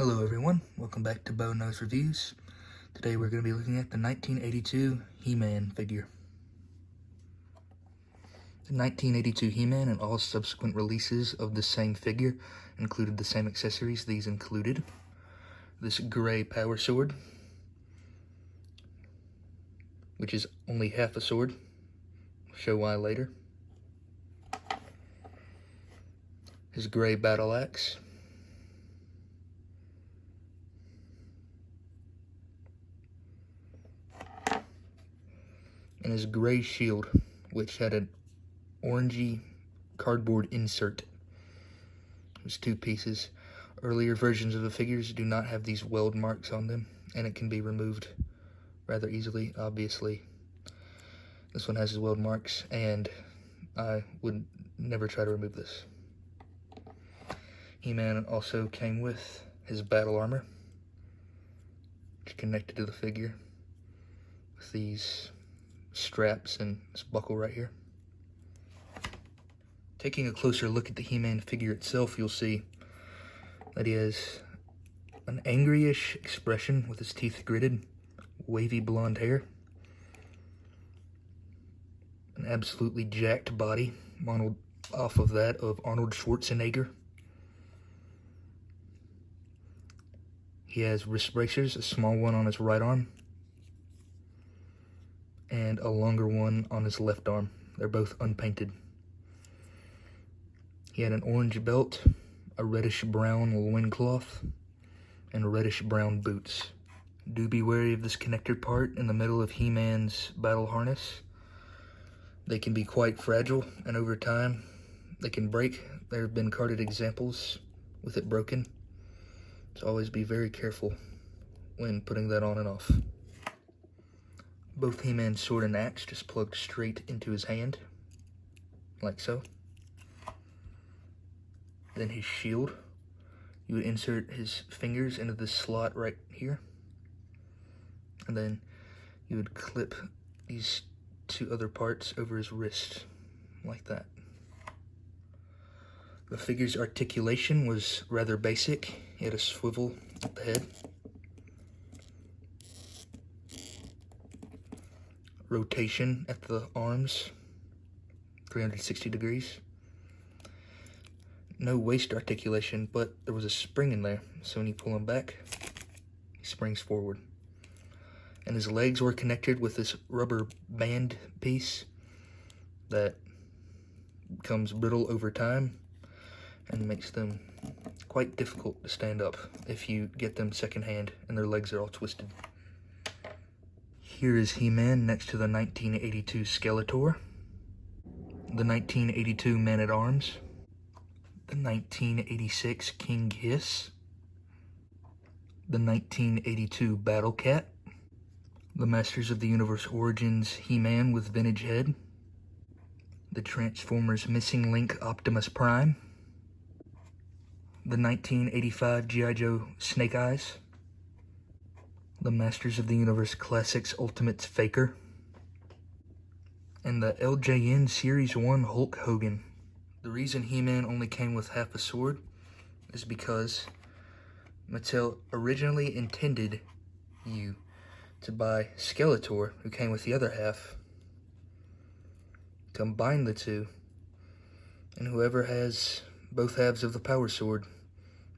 Hello everyone, welcome back to Bow Nose Reviews. Today we're going to be looking at the 1982 He-Man figure. The 1982 He-Man and all subsequent releases of the same figure included the same accessories. These included this gray power sword, which is only half a sword. I'll show why later. His gray battle axe. And his gray shield, which had an orangey cardboard insert. It was two pieces. Earlier versions of the figures do not have these weld marks on them, and it can be removed rather easily, obviously. This one has his weld marks, and I would never try to remove this. He-Man also came with his battle armor, which connected to the figure with these straps and this buckle right here. Taking a closer look at the He-Man figure itself, you'll see that he has an angryish expression with his teeth gritted, wavy blonde hair, an absolutely jacked body, modeled off of that of Arnold Schwarzenegger. He has wrist bracers, a small one on his right arm, and a longer one on his left arm. They're both unpainted. He had an orange belt, a reddish-brown loincloth, and reddish-brown boots. Do be wary of this connector part in the middle of He-Man's battle harness. They can be quite fragile, and over time, they can break. There have been carded examples with it broken, so always be very careful when putting that on and off. Both He-Man's sword and axe just plugged straight into his hand, like so. Then his shield, you would insert his fingers into this slot right here, and then you would clip these two other parts over his wrist, like that. The figure's articulation was rather basic. He had a swivel at the head, rotation at the arms, 360 degrees. No waist articulation, but there was a spring in there, so when you pull him back, he springs forward. And his legs were connected with this rubber band piece that becomes brittle over time and makes them quite difficult to stand up if you get them secondhand and their legs are all twisted. Here is He-Man next to the 1982 Skeletor, the 1982 Man-at-Arms, the 1986 King Hiss, the 1982 Battle Cat, the Masters of the Universe Origins He-Man with vintage head, the Transformers Missing Link Optimus Prime, the 1985 G.I. Joe Snake Eyes, the Masters of the Universe Classics Ultimates Faker, and the LJN Series 1 Hulk Hogan. The reason He-Man only came with half a sword is because Mattel originally intended you to buy Skeletor, who came with the other half, combine the two, and whoever has both halves of the power sword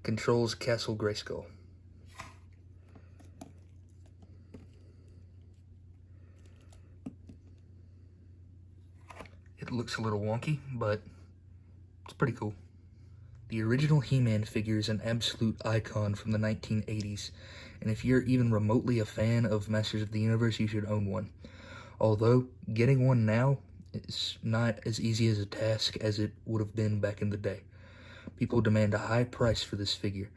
controls Castle Grayskull. It looks a little wonky, but it's pretty cool. The original He-Man figure is an absolute icon from the 1980s, and if you're even remotely a fan of Masters of the Universe, you should own one. Although, getting one now is not as easy as a task as it would have been back in the day. People demand a high price for this figure,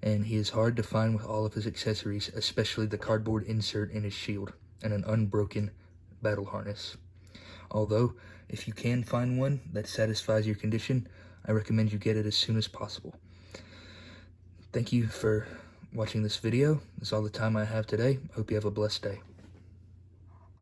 and he is hard to find with all of his accessories, especially the cardboard insert in his shield and an unbroken battle harness. Although, if you can find one that satisfies your condition, I recommend you get it as soon as possible. Thank you for watching this video. That's all the time I have today. Hope you have a blessed day.